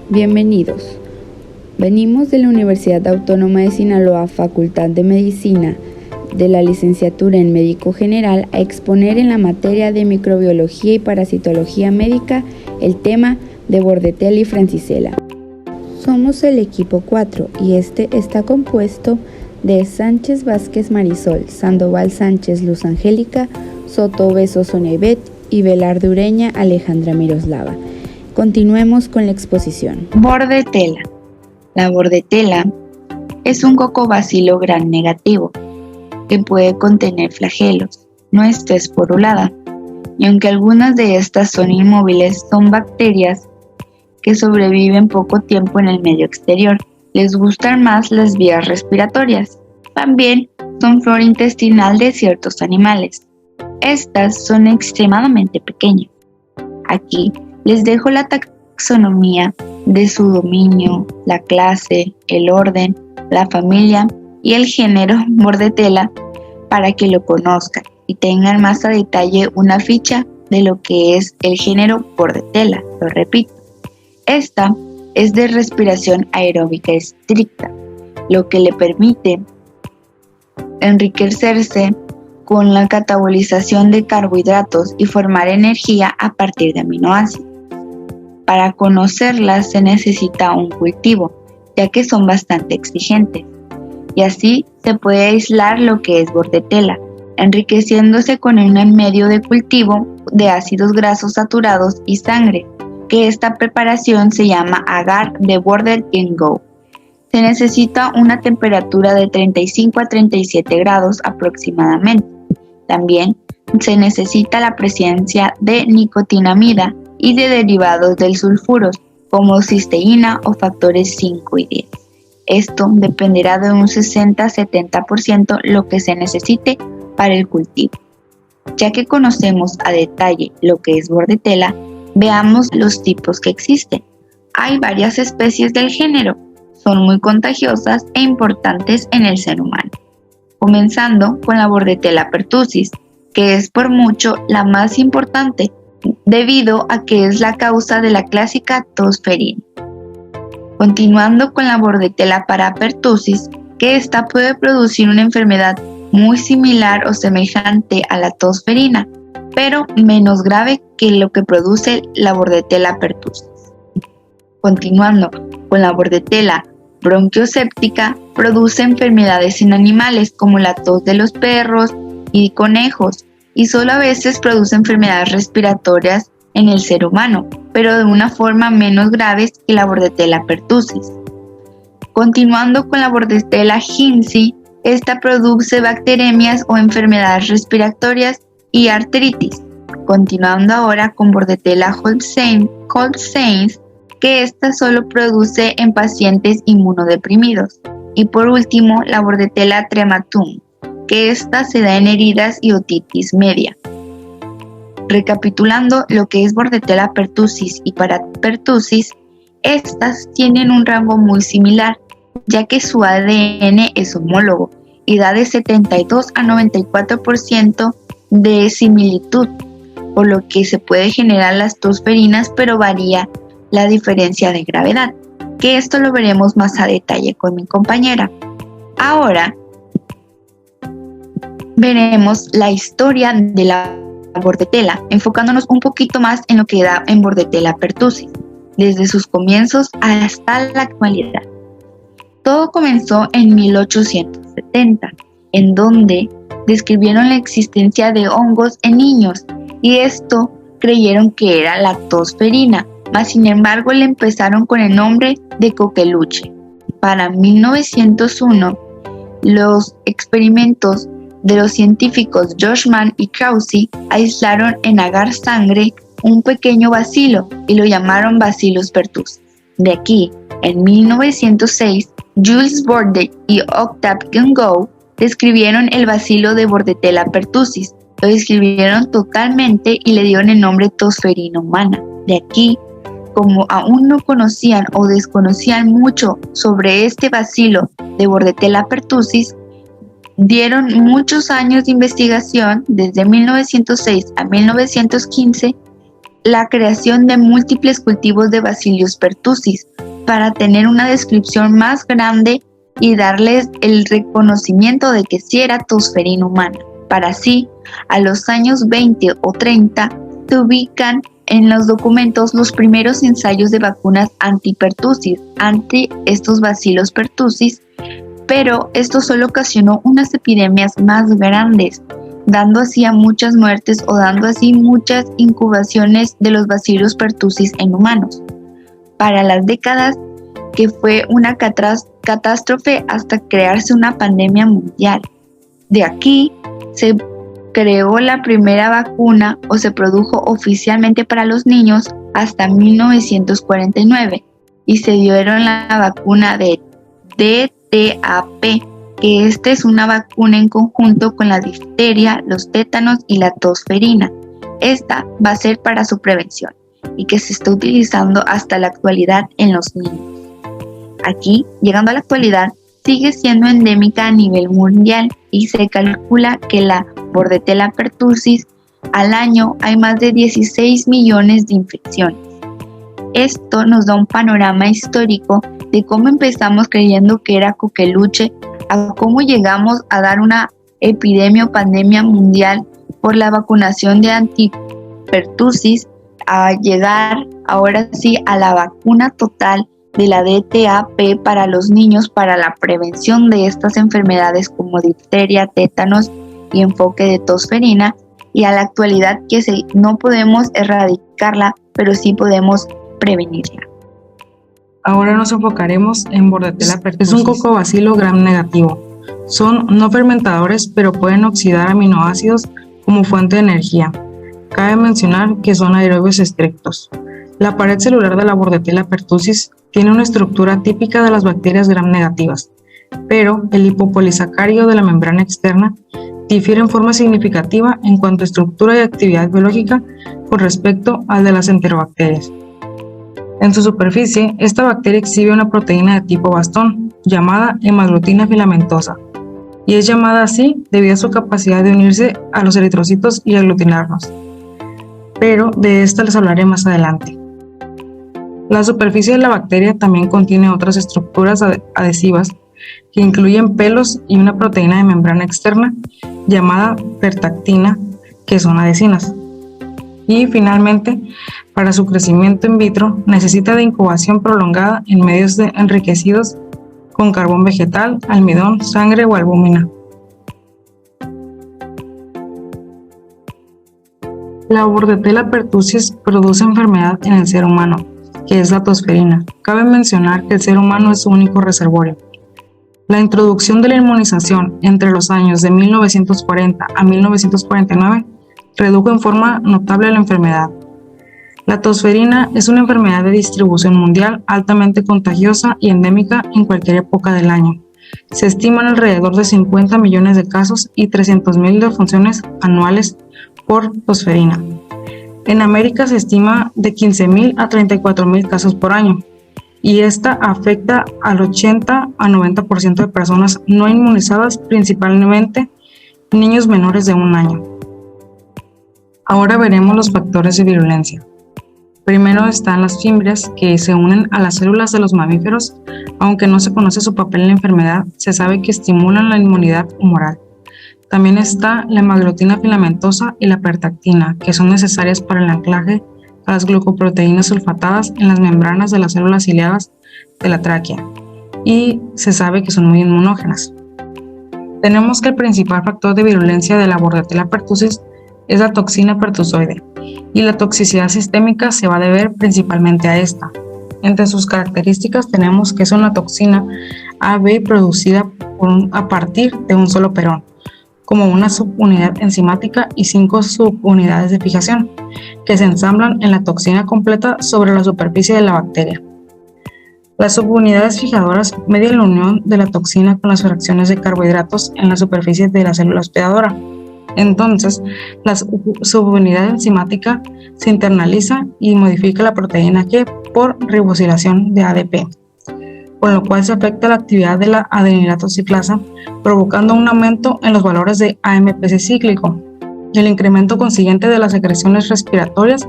Bienvenidos. Venimos de la Universidad Autónoma de Sinaloa, Facultad de Medicina, de la licenciatura en Médico General, a exponer en la materia de microbiología y parasitología médica el tema de Bordetella y Francisella. Somos el equipo 4 y este está compuesto de Sánchez Vázquez Marisol, Sandoval Sánchez Luz Angélica, Soto Beso Sonia Ivette y Velarde Ureña Alejandra Miroslava. Continuemos con la exposición. Bordetella. La bordetella es un cocobacilo gram negativo que puede contener flagelos. No está esporulada, y aunque algunas de estas son inmóviles, son bacterias que sobreviven poco tiempo en el medio exterior. Les gustan más las vías respiratorias. También son flora intestinal de ciertos animales. Estas son extremadamente pequeñas. Aquí les dejo la taxonomía de su dominio, la clase, el orden, la familia y el género Bordetella para que lo conozcan y tengan más a detalle una ficha de lo que es el género Bordetella. Lo repito, esta es de respiración aeróbica estricta, lo que le permite enriquecerse con la catabolización de carbohidratos y formar energía a partir de aminoácidos. Para conocerlas se necesita un cultivo, ya que son bastante exigentes, y así se puede aislar lo que es Bordetella, enriqueciéndose con un medio de cultivo de ácidos grasos saturados y sangre, que esta preparación se llama agar de Border & Go. Se necesita una temperatura de 35 a 37 grados aproximadamente. También se necesita la presencia de nicotinamida y de derivados del sulfuros, como cisteína o factores 5 y 10. Esto dependerá de un 60-70% lo que se necesite para el cultivo. Ya que conocemos a detalle lo que es Bordetella, veamos los tipos que existen. Hay varias especies del género. Son muy contagiosas e importantes en el ser humano. Comenzando con la Bordetella pertussis, que es por mucho la más importante, debido a que es la causa de la clásica tos ferina. Continuando con la Bordetella parapertussis, que esta puede producir una enfermedad muy similar o semejante a la tos ferina, pero menos grave que lo que produce la Bordetella pertussis. Continuando con la Bordetella bronquioséptica, produce enfermedades en animales como la tos de los perros y conejos, y solo a veces produce enfermedades respiratorias en el ser humano, pero de una forma menos grave que la Bordetella pertussis. Continuando con la Bordetella himsi, esta produce bacteremias o enfermedades respiratorias y artritis. Continuando ahora con Bordetella holzheims, que esta solo produce en pacientes inmunodeprimidos. Y por último, la Bordetella trematum, que esta se da en heridas y otitis media. Recapitulando lo que es Bordetella pertussis y parapertussis, estas tienen un rango muy similar, ya que su ADN es homólogo y da de 72 a 94% de similitud, por lo que se puede generar las tos ferinas, pero varía la diferencia de gravedad, que esto lo veremos más a detalle con mi compañera. Ahora veremos la historia de la Bordetella, enfocándonos un poquito más en lo que da en Bordetella pertussis, desde sus comienzos hasta la actualidad. Todo comenzó en 1870, en donde describieron la existencia de hongos en niños, y esto creyeron que era la tos ferina, mas sin embargo le empezaron con el nombre de coqueluche. Para 1901, los experimentos de los científicos Joshman y Krause aislaron en agar sangre un pequeño bacilo y lo llamaron Bacillus pertussis. De aquí, en 1906, Jules Bordet y Octave Gingold describieron el bacilo de Bordetella pertussis, lo describieron totalmente y le dieron el nombre tos ferina humana. De aquí, como aún no conocían o desconocían mucho sobre este bacilo de Bordetella pertussis, dieron muchos años de investigación, desde 1906 a 1915, la creación de múltiples cultivos de Bacillus pertussis para tener una descripción más grande y darles el reconocimiento de que sí era tosferina humana. Para así, a los años 20 o 30, se ubican en los documentos los primeros ensayos de vacunas anti-pertussis, ante estos Bacillus pertussis, pero esto solo ocasionó unas epidemias más grandes, dando así a muchas muertes o dando así muchas incubaciones de los Bacillus pertussis en humanos. Para las décadas que fue una catástrofe hasta crearse una pandemia mundial. De aquí se creó la primera vacuna o se produjo oficialmente para los niños hasta 1949 y se dieron la vacuna de DTaP, que esta es una vacuna en conjunto con la difteria, los tétanos y la tosferina. Esta va a ser para su prevención y que se está utilizando hasta la actualidad en los niños. Aquí, llegando a la actualidad, sigue siendo endémica a nivel mundial y se calcula que la Bordetella pertussis al año hay más de 16 millones de infecciones. Esto nos da un panorama histórico de cómo empezamos creyendo que era coqueluche a cómo llegamos a dar una epidemia o pandemia mundial por la vacunación de antipertussis a llegar ahora sí a la vacuna total de la DTaP para los niños para la prevención de estas enfermedades como difteria, tétanos y enfoque de tosferina, y a la actualidad que no podemos erradicarla, pero sí podemos prevenirla. Ahora nos enfocaremos en Bordetella pertussis. Es un cocobacilo gram negativo. Son no fermentadores, pero pueden oxidar aminoácidos como fuente de energía. Cabe mencionar que son aerobios estrictos. La pared celular de la Bordetella pertussis tiene una estructura típica de las bacterias gram negativas, pero el lipopolisacárido de la membrana externa difiere en forma significativa en cuanto a estructura y actividad biológica con respecto al de las enterobacterias. En su superficie, esta bacteria exhibe una proteína de tipo bastón, llamada hemaglutina filamentosa, y es llamada así debido a su capacidad de unirse a los eritrocitos y aglutinarlos. Pero de esta les hablaré más adelante. La superficie de la bacteria también contiene otras estructuras adhesivas que incluyen pelos y una proteína de membrana externa llamada pertactina, que son adhesinas. Y finalmente, para su crecimiento in vitro necesita de incubación prolongada en medios enriquecidos con carbón vegetal, almidón, sangre o albúmina. La Bordetella pertussis produce enfermedad en el ser humano, que es la tosferina. Cabe mencionar que el ser humano es su único reservorio. La introducción de la inmunización entre los años de 1940 a 1949 redujo en forma notable la enfermedad. La tosferina es una enfermedad de distribución mundial altamente contagiosa y endémica en cualquier época del año. Se estiman alrededor de 50 millones de casos y 300.000 defunciones anuales por tosferina. En América se estima de 15.000 a 34.000 casos por año, y esta afecta al 80 a 90% de personas no inmunizadas, principalmente niños menores de 1 año. Ahora veremos los factores de virulencia. Primero están las fimbrias, que se unen a las células de los mamíferos. Aunque no se conoce su papel en la enfermedad, se sabe que estimulan la inmunidad humoral. También está la hemaglutina filamentosa y la pertactina, que son necesarias para el anclaje a las glucoproteínas sulfatadas en las membranas de las células ciliadas de la tráquea, y se sabe que son muy inmunógenas. Tenemos que el principal factor de virulencia de la Bordetella pertussis es la toxina pertusoide, y la toxicidad sistémica se va a deber principalmente a esta. Entre sus características tenemos que es una toxina AB producida a partir de un solo perón, como una subunidad enzimática y 5 subunidades de fijación, que se ensamblan en la toxina completa sobre la superficie de la bacteria. Las subunidades fijadoras median la unión de la toxina con las fracciones de carbohidratos en la superficie de la célula hospedadora. Entonces, la subunidad enzimática se internaliza y modifica la proteína G por ribosilación de ADP, con lo cual se afecta la actividad de la adenilato ciclasa, provocando un aumento en los valores de AMPC cíclico y el incremento consiguiente de las secreciones respiratorias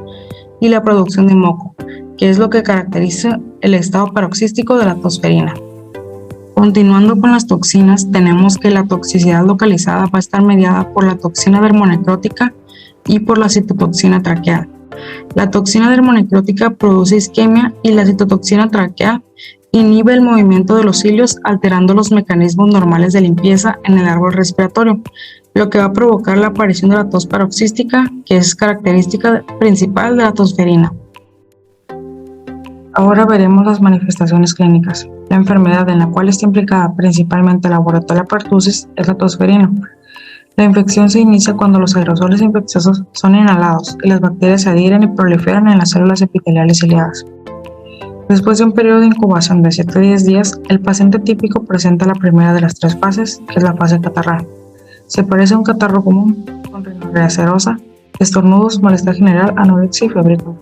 y la producción de moco, que es lo que caracteriza el estado paroxístico de la tosferina. Continuando con las toxinas, tenemos que la toxicidad localizada va a estar mediada por la toxina dermonecrótica y por la citotoxina traqueal. La toxina dermonecrótica produce isquemia y la citotoxina traqueal inhibe el movimiento de los cilios, alterando los mecanismos normales de limpieza en el árbol respiratorio, lo que va a provocar la aparición de la tos paroxística, que es característica principal de la tosferina. Ahora veremos las manifestaciones clínicas. La enfermedad en la cual está implicada principalmente la Bordetella pertussis es la tosferina. La infección se inicia cuando los aerosoles infecciosos son inhalados y las bacterias se adhieren y proliferan en las células epiteliales ciliadas. Después de un periodo de incubación de 7 a 10 días, el paciente típico presenta la primera de las 3 fases, que es la fase catarral. Se parece a un catarro común, con rinorrea serosa, estornudos, malestar general, anorexia y febrícula.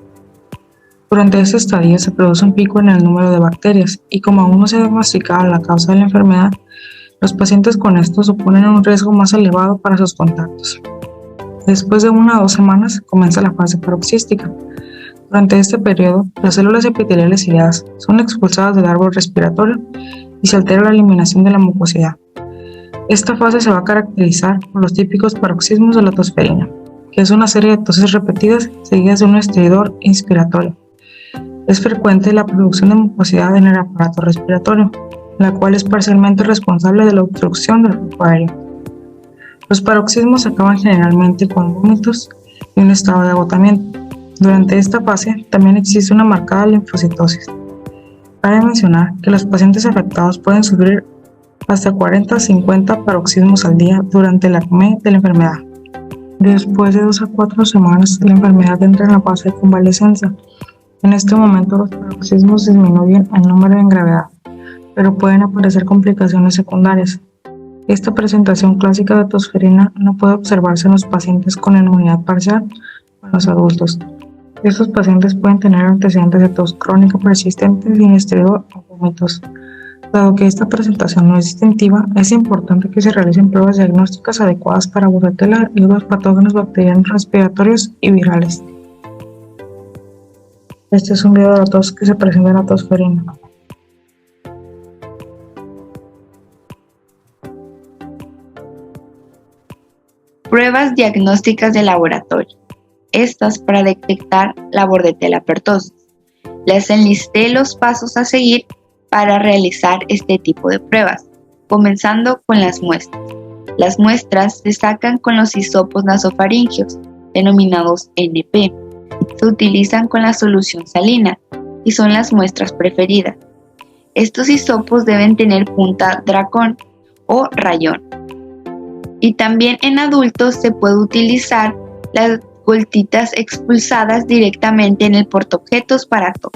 Durante este estadio se produce un pico en el número de bacterias y como aún no se ha diagnosticado la causa de la enfermedad, los pacientes con esto suponen un riesgo más elevado para sus contactos. Después de 1 a 2 semanas comienza la fase paroxística. Durante este periodo, las células epiteliales ciliadas son expulsadas del árbol respiratorio y se altera la eliminación de la mucosidad. Esta fase se va a caracterizar por los típicos paroxismos de la tosferina, que es una serie de toses repetidas seguidas de un estridor inspiratorio. Es frecuente la producción de mucosidad en el aparato respiratorio, la cual es parcialmente responsable de la obstrucción del flujo aéreo. Los paroxismos acaban generalmente con vómitos y un estado de agotamiento. Durante esta fase también existe una marcada linfocitosis. Cabe mencionar que los pacientes afectados pueden sufrir hasta 40 a 50 paroxismos al día durante el acme de la enfermedad. Después de 2 a 4 semanas, la enfermedad entra en la fase de convalescencia. En este momento los paroxismos disminuyen en número y en gravedad, pero pueden aparecer complicaciones secundarias. Esta presentación clásica de tosferina no puede observarse en los pacientes con inmunidad parcial o en los adultos. Estos pacientes pueden tener antecedentes de tos crónica persistente sin estridor o vómitos. Dado que esta presentación no es distintiva, es importante que se realicen pruebas diagnósticas adecuadas para Bordetella y otros patógenos bacterianos respiratorios y virales. Este es un video de la tos que se presenta en la tosferina. Pruebas diagnósticas de laboratorio. Estas para detectar la Bordetella pertussis. Les enlisté los pasos a seguir para realizar este tipo de pruebas, comenzando con las muestras. Las muestras se sacan con los hisopos nasofaringios, denominados NP. Se utilizan con la solución salina y son las muestras preferidas. Estos hisopos deben tener punta dracón o rayón. Y también en adultos se puede utilizar las gotitas expulsadas directamente en el portaobjetos para tos,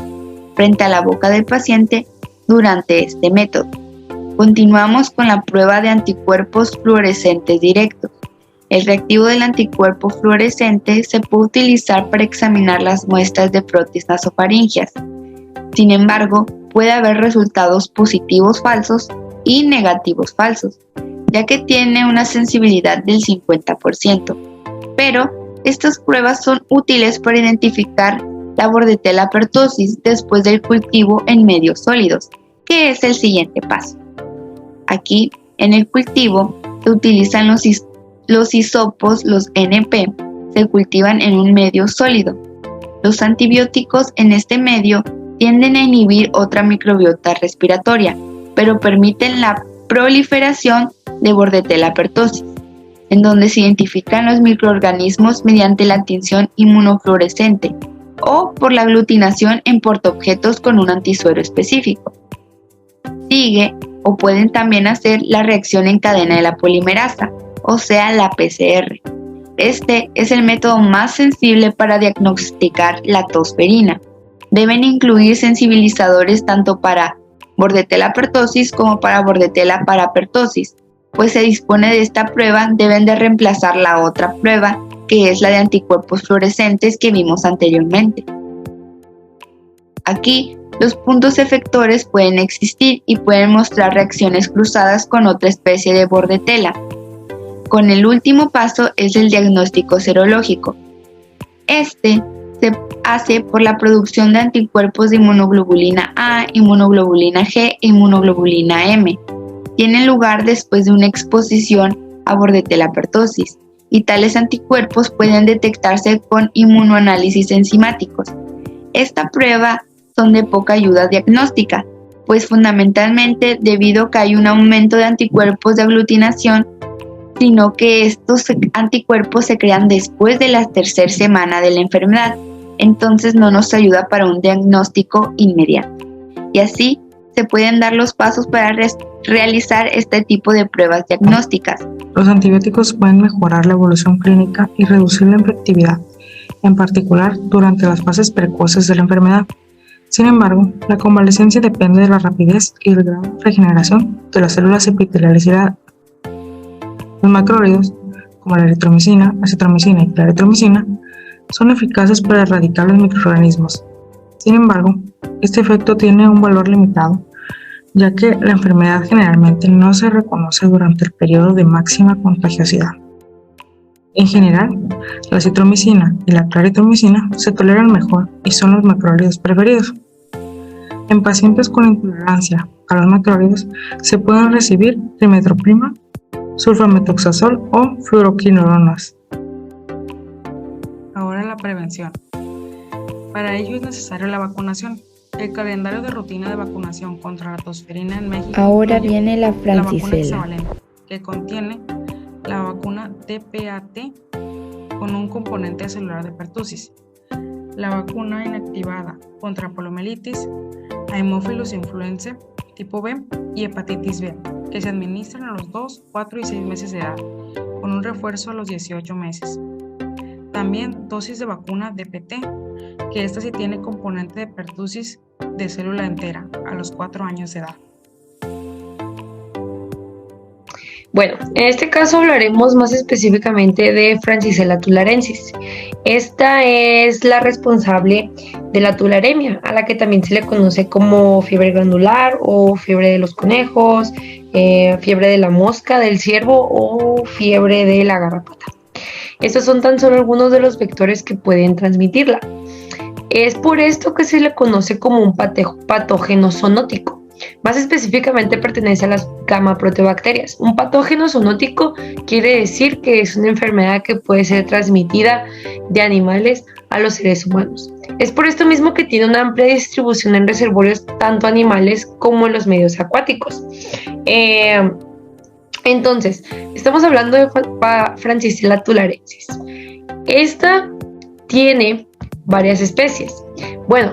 frente a la boca del paciente durante este método. Continuamos con la prueba de anticuerpos fluorescentes directos. El reactivo del anticuerpo fluorescente se puede utilizar para examinar las muestras de frotis nasofaringeas. Sin embargo, puede haber resultados positivos falsos y negativos falsos, ya que tiene una sensibilidad del 50%. Pero estas pruebas son útiles para identificar la Bordetella pertussis después del cultivo en medios sólidos, que es el siguiente paso. Aquí, en el cultivo, se utilizan los hisopos, los NP, se cultivan en un medio sólido. Los antibióticos en este medio tienden a inhibir otra microbiota respiratoria, pero permiten la proliferación de Bordetella pertussis, en donde se identifican los microorganismos mediante la tinción inmunofluorescente o por la aglutinación en portaobjetos con un antisuero específico. Sigue o pueden también hacer la reacción en cadena de la polimerasa, o sea, la PCR. Este es el método más sensible para diagnosticar la tosferina. Deben incluir sensibilizadores tanto para Bordetella pertussis como para Bordetella parapertussis, pues se dispone de esta prueba, deben de reemplazar la otra prueba, que es la de anticuerpos fluorescentes que vimos anteriormente. Aquí, los puntos efectores pueden existir y pueden mostrar reacciones cruzadas con otra especie de Bordetella. Con el último paso es el diagnóstico serológico. hace por la producción de anticuerpos de inmunoglobulina A, inmunoglobulina G e inmunoglobulina M. Tiene lugar después de una exposición a bordetelapertosis, y tales anticuerpos pueden detectarse con inmunoanálisis enzimáticos. Esta prueba son de poca ayuda diagnóstica, pues fundamentalmente debido a que hay un aumento de anticuerpos de aglutinación, sino que estos anticuerpos se crean después de la tercera semana de la enfermedad, entonces no nos ayuda para un diagnóstico inmediato. Y así se pueden dar los pasos para realizar este tipo de pruebas diagnósticas. Los antibióticos pueden mejorar la evolución clínica y reducir la infectividad, en particular durante las fases precoces de la enfermedad. Sin embargo, la convalecencia depende de la rapidez y el grado de regeneración de las células epiteliales irradiadas. Los macrólidos, como la eritromicina, acitromicina y la eritromicina, son eficaces para erradicar los microorganismos. Sin embargo, este efecto tiene un valor limitado, ya que la enfermedad generalmente no se reconoce durante el periodo de máxima contagiosidad. En general, la acitromicina y la claritromicina se toleran mejor y son los macrólidos preferidos. En pacientes con intolerancia a los macrólidos se pueden recibir trimetoprima, sulfametoxazol o fluoroquinolonas. Ahora la prevención. Para ello es necesaria la vacunación. El calendario de rutina de vacunación contra la tosferina en México. Ahora viene la vacuna francisela. hexavalente, que contiene la vacuna TPAT con un componente celular de pertussis, la vacuna inactivada contra poliomielitis, Haemophilus influenzae tipo B y hepatitis B, que se administran a los 2, 4 y 6 meses de edad, con un refuerzo a los 18 meses. También dosis de vacuna DPT, que esta sí tiene componente de pertussis de célula entera a los 4 años de edad. Bueno, en este caso hablaremos más específicamente de Francisella tularensis. Esta es la responsable de la tularemia, a la que también se le conoce como fiebre granular o fiebre de los conejos, fiebre de la mosca, del ciervo o fiebre de la garrapata. Estos son tan solo algunos de los vectores que pueden transmitirla. Es por esto que se le conoce como un patógeno zoonótico. Más específicamente pertenece a las gamma-proteobacterias. Un patógeno zoonótico quiere decir que es una enfermedad que puede ser transmitida de animales a los seres humanos. Es por esto mismo que tiene una amplia distribución en reservorios tanto animales como en los medios acuáticos. Entonces, estamos hablando de Francisella tularensis. Esta tiene varias especies,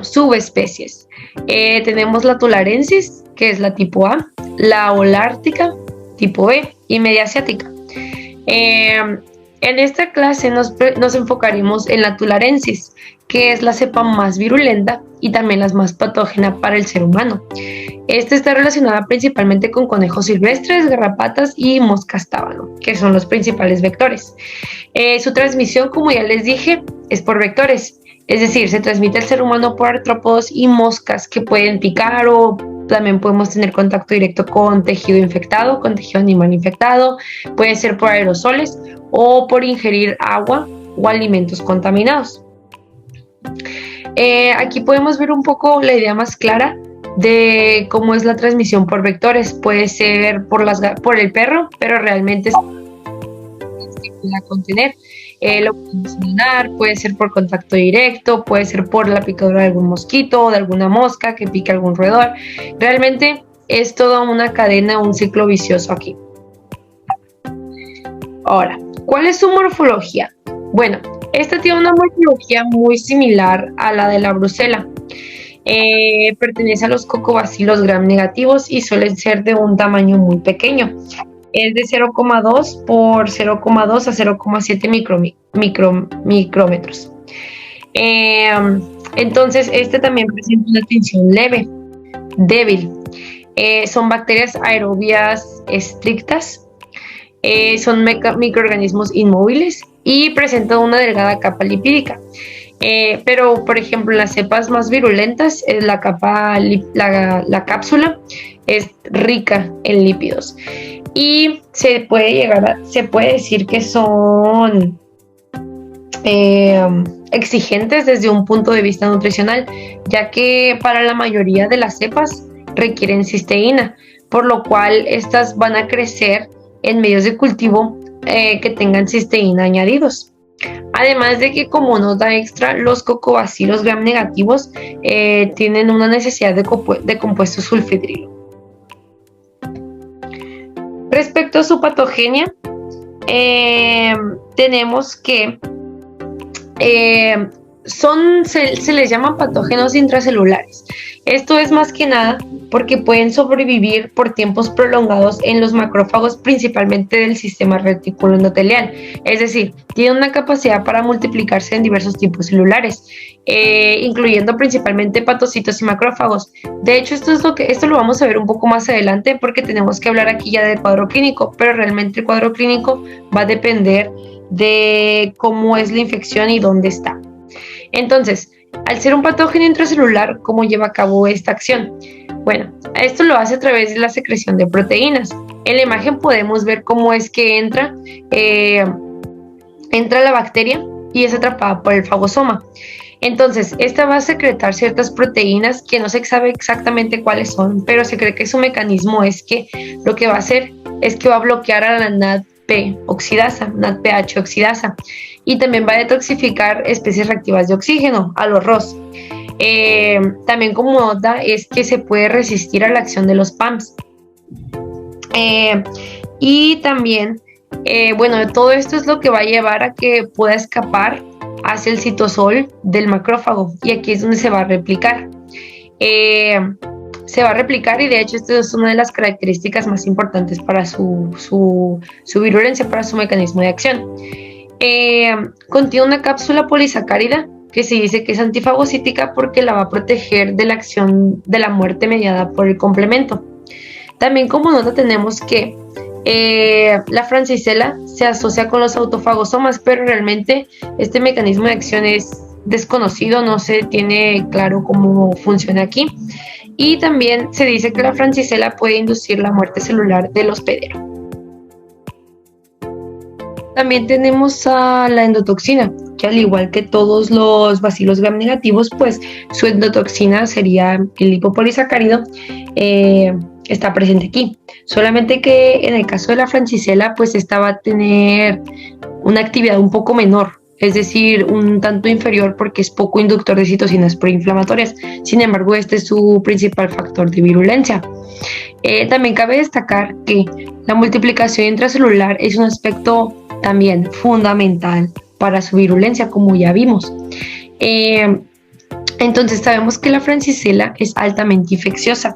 subespecies. Tenemos la tularensis, que es la tipo A, la holártica, tipo B, y media asiática. En esta clase nos enfocaremos en la tularensis, que es la cepa más virulenta y también la más patógena para el ser humano. Esta está relacionada principalmente con conejos silvestres, garrapatas y moscas tábano, que son los principales vectores. Su transmisión, como ya les dije, es por vectores. Es decir, se transmite al ser humano por artrópodos y moscas que pueden picar, o también podemos tener contacto directo con tejido infectado, con tejido animal infectado. Puede ser por aerosoles o por ingerir agua o alimentos contaminados. Aquí podemos ver un poco la idea más clara de cómo es la transmisión por vectores. Puede ser por el perro, pero realmente se puede contener. Lo podemos eliminar, puede ser por contacto directo, puede ser por la picadura de algún mosquito o de alguna mosca que pique algún roedor. Realmente es toda una cadena, un ciclo vicioso aquí. Ahora, ¿cuál es su morfología? Bueno, esta tiene una morfología muy similar a la de la brucela. Pertenece a los cocobacilos gram negativos y suelen ser de un tamaño muy pequeño. Es de 0,2 por 0,2 a 0,7 micrómetros. Entonces, este también presenta una tinción leve, débil. Son bacterias aerobias estrictas, son microorganismos inmóviles y presentan una delgada capa lipídica. Pero, por ejemplo, las cepas más virulentas, la cápsula es rica en lípidos. Y se puede decir que son exigentes desde un punto de vista nutricional, ya que para la mayoría de las cepas requieren cisteína, por lo cual estas van a crecer en medios de cultivo que tengan cisteína añadidos. Además de que, como nota extra, los cocobacilos gram negativos tienen una necesidad de compuesto sulfidrilo. Respecto a su patogenia, tenemos que se les llaman patógenos intracelulares. Esto es más que nada porque pueden sobrevivir por tiempos prolongados en los macrófagos, principalmente del sistema reticulo endotelial. Es decir, tienen una capacidad para multiplicarse en diversos tipos celulares, incluyendo principalmente hepatocitos y macrófagos. De hecho, esto lo vamos a ver un poco más adelante porque tenemos que hablar aquí ya del cuadro clínico, pero realmente el cuadro clínico va a depender de cómo es la infección y dónde está. Entonces, al ser un patógeno intracelular, ¿cómo lleva a cabo esta acción? Bueno, esto lo hace a través de la secreción de proteínas. En la imagen podemos ver cómo es que entra la bacteria y es atrapada por el fagosoma. Entonces, esta va a secretar ciertas proteínas que no se sabe exactamente cuáles son, pero se cree que su mecanismo es que lo que va a hacer es que va a bloquear a la NADP oxidasa, NADPH oxidasa, y también va a detoxificar especies reactivas de oxígeno, a los ROS. También como nota es que se puede resistir a la acción de los PAMs. Y también, todo esto es lo que va a llevar a que pueda escapar hacia el citosol del macrófago, y aquí es donde se va a replicar. Se va a replicar y de hecho esto es una de las características más importantes para su virulencia, para su mecanismo de acción. Contiene una cápsula polisacárida que se dice que es antifagocítica porque la va a proteger de la acción de la muerte mediada por el complemento. También como nota tenemos que la francisela se asocia con los autofagosomas, pero realmente este mecanismo de acción es desconocido, no se tiene claro cómo funciona aquí. Y también se dice que la francisela puede inducir la muerte celular del hospedero. También tenemos a la endotoxina, que al igual que todos los bacilos gram negativos, pues su endotoxina sería el lipopolisacárido, está presente aquí. Solamente que en el caso de la francisela, pues esta va a tener una actividad un poco menor, es decir, un tanto inferior porque es poco inductor de citocinas proinflamatorias. Sin embargo, este es su principal factor de virulencia. También cabe destacar que la multiplicación intracelular es un aspecto también fundamental para su virulencia, como ya vimos. Entonces sabemos que la francisela es altamente infecciosa.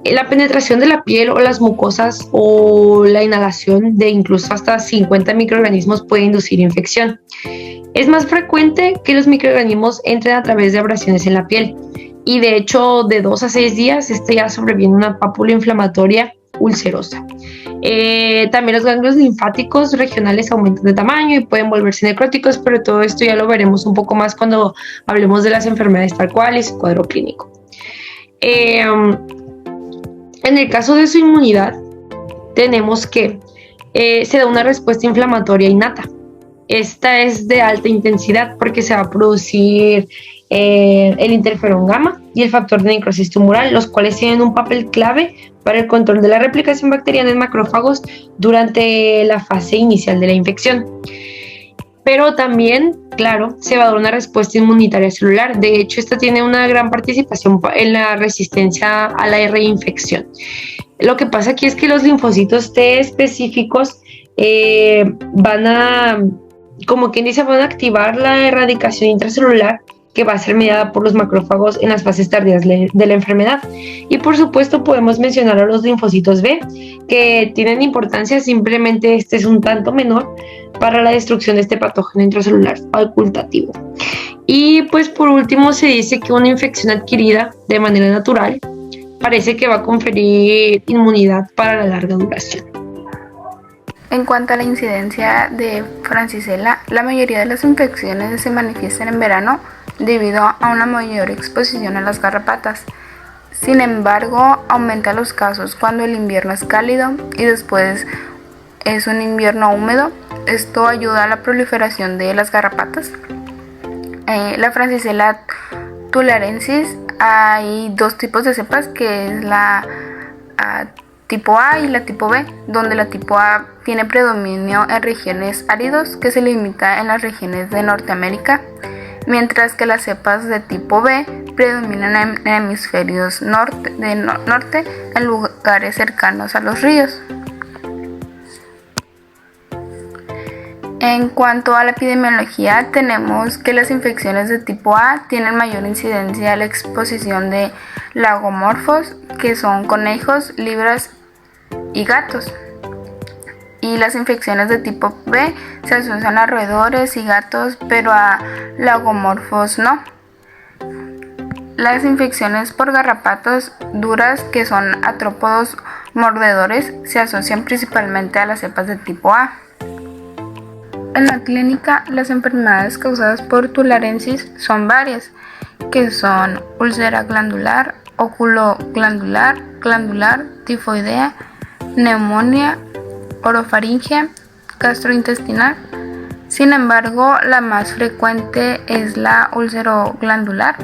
La penetración de la piel o las mucosas o la inhalación de incluso hasta 50 microorganismos puede inducir infección. Es más frecuente que los microorganismos entren a través de abrasiones en la piel y de hecho de 2 a 6 días ya sobreviene una pápula inflamatoria ulcerosa. También los ganglios linfáticos regionales aumentan de tamaño y pueden volverse necróticos, pero todo esto ya lo veremos un poco más cuando hablemos de las enfermedades tal cual y su cuadro clínico. En el caso de su inmunidad, tenemos que se da una respuesta inflamatoria innata. Esta es de alta intensidad porque se va a producir el interferón gamma y el factor de necrosis tumoral, los cuales tienen un papel clave para el control de la replicación bacteriana en macrófagos durante la fase inicial de la infección. Pero también, claro, se va a dar una respuesta inmunitaria celular. De hecho, esta tiene una gran participación en la resistencia a la reinfección. Lo que pasa aquí es que los linfocitos T específicos van a activar la erradicación intracelular que va a ser mediada por los macrófagos en las fases tardías de la enfermedad. Y por supuesto podemos mencionar a los linfocitos B, que tienen importancia, simplemente este es un tanto menor para la destrucción de este patógeno intracelular facultativo. Y pues por último se dice que una infección adquirida de manera natural parece que va a conferir inmunidad para la larga duración. En cuanto a la incidencia de francisela, la mayoría de las infecciones se manifiestan en verano debido a una mayor exposición a las garrapatas. Sin embargo, aumenta los casos cuando el invierno es cálido y después es un invierno húmedo esto ayuda a la proliferación de las garrapatas. La Francisella tularensis, hay dos tipos de cepas, que es la tipo A y la tipo B, donde la tipo A tiene predominio en regiones áridos que se limita en las regiones de Norteamérica, mientras que las cepas de tipo B predominan en hemisferios norte en lugares cercanos a los ríos. En cuanto a la epidemiología, tenemos que las infecciones de tipo A tienen mayor incidencia a la exposición de lagomorfos, que son conejos, libras y gatos. Y las infecciones de tipo B se asocian a roedores y gatos, pero a lagomorfos no. Las infecciones por garrapatas duras, que son artrópodos mordedores, se asocian principalmente a las cepas de tipo A. En la clínica, las enfermedades causadas por tularensis son varias, que son úlcera glandular, óculo glandular, tifoidea, neumonía, orofaringia, gastrointestinal. Sin embargo, la más frecuente es la úlcero-glandular,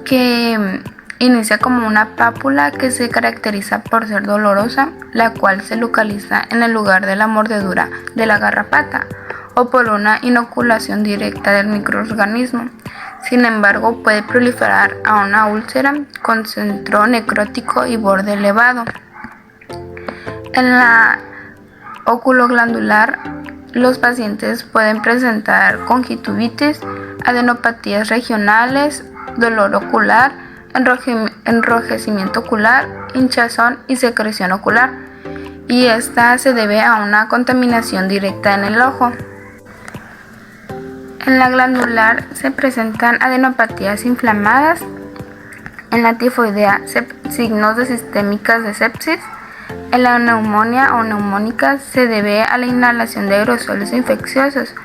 que inicia como una pápula que se caracteriza por ser dolorosa, la cual se localiza en el lugar de la mordedura de la garrapata o por una inoculación directa del microorganismo. Sin embargo, puede proliferar a una úlcera con centro necrótico y borde elevado. En la óculo-glandular, los pacientes pueden presentar conjuntivitis, adenopatías regionales, dolor ocular, enrojecimiento ocular, hinchazón y secreción ocular, y esta se debe a una contaminación directa en el ojo. En la glandular se presentan adenopatías inflamadas. En la tifoidea, signos de sistémicas de sepsis. En la neumonía o neumónica se debe a la inhalación de aerosoles infecciosos.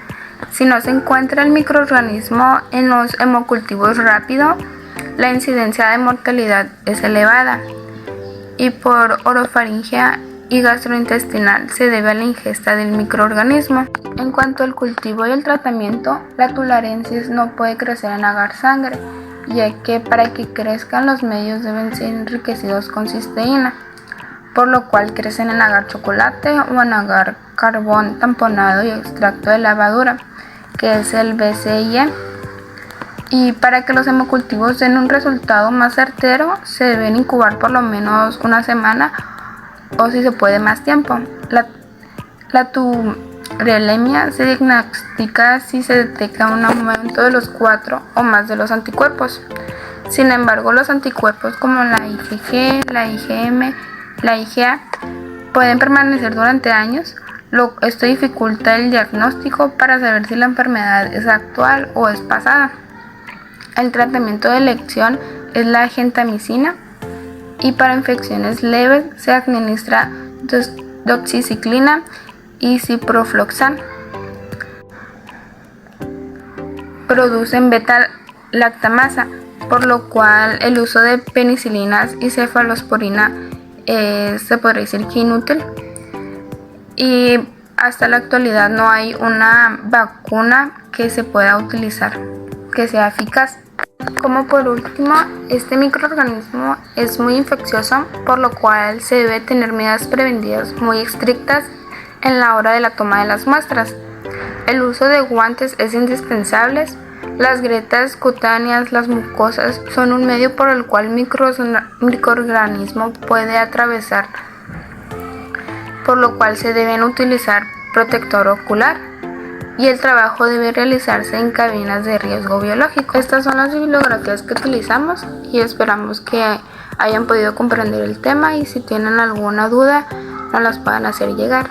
Si no se encuentra el microorganismo en los hemocultivos rápido, la incidencia de mortalidad es elevada. Y por orofaringia y gastrointestinal se debe a la ingesta del microorganismo. En cuanto al cultivo y el tratamiento, la tularensis no puede crecer en agar sangre, ya que para que crezcan los medios deben ser enriquecidos con cisteína, por lo cual crecen en agar chocolate o en agar carbón tamponado y extracto de levadura, que es el BCIE. Y para que los hemocultivos den un resultado más certero, se deben incubar por lo menos una semana o, si se puede, más tiempo. La turelemia se diagnostica si se detecta un aumento de los 4 o más de los anticuerpos. Sin embargo, los anticuerpos como la IgG, la IgM, la IgA pueden permanecer durante años. Esto dificulta el diagnóstico para saber si la enfermedad es actual o es pasada. El tratamiento de elección es la gentamicina, y para infecciones leves se administra doxiciclina y ciprofloxacin. Producen beta-lactamasa, por lo cual el uso de penicilinas y cefalosporina se podría decir que inútil. Y hasta la actualidad no hay una vacuna que se pueda utilizar que sea eficaz. Como por último, este microorganismo es muy infeccioso, por lo cual se debe tener medidas preventivas muy estrictas en la hora de la toma de las muestras. El uso de guantes es indispensable. Las grietas cutáneas, las mucosas, son un medio por el cual el microorganismo puede atravesar, por lo cual se deben utilizar protector ocular. Y el trabajo debe realizarse en cabinas de riesgo biológico. Estas son las bibliografías que utilizamos y esperamos que hayan podido comprender el tema, y si tienen alguna duda nos las puedan hacer llegar.